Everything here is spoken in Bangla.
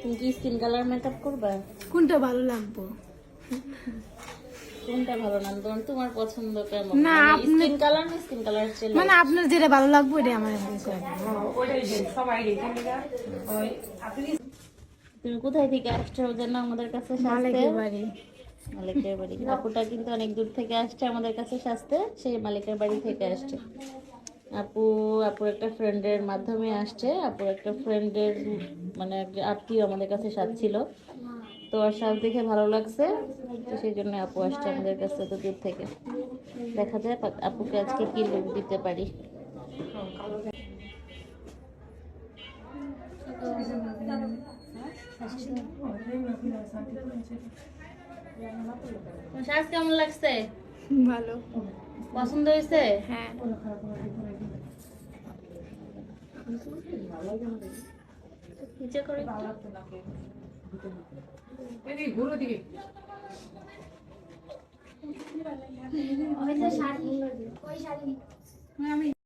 তুমি কি স্কিন কালার মেকআপ করবা? কোনটা ভালো লাগবে? কোনটা ভালো না তোমার পছন্দ কেমন? না, স্কিন কালার না স্কিন কালার চেয়ে মানে আপনার যেটা ভালো লাগবে ওইটাই আমার কাছে। তুমি কোথায় থেকে আসছো যেন আমাদের কাছে সাজতে? মালিকের বাড়ি। মালিকের বাড়ি। আপুটা কিন্তু অনেক দূর থেকে আসছে আমাদের কাছে সাজতে, সেই মালিকের বাড়ি থেকে আসছে। আপুর একটা ফ্রেন্ডের মাধ্যমে আসছে। আপুর একটা ফ্রেন্ডের মানে আত্মীয় আমাদের কাছে সাজছিল, তো আর সাজ দেখে ভালো লাগছে, তো সেই জন্য আপু আসছে আমাদের কাছে এত দূর থেকে। দেখা যায় আপুকে আজকে কি লুক দিতে পারি। সাজ কেমন লাগছে? ভালো। পছন্দ হয়েছে? হ্যাঁ। নিচে করে শাড়ি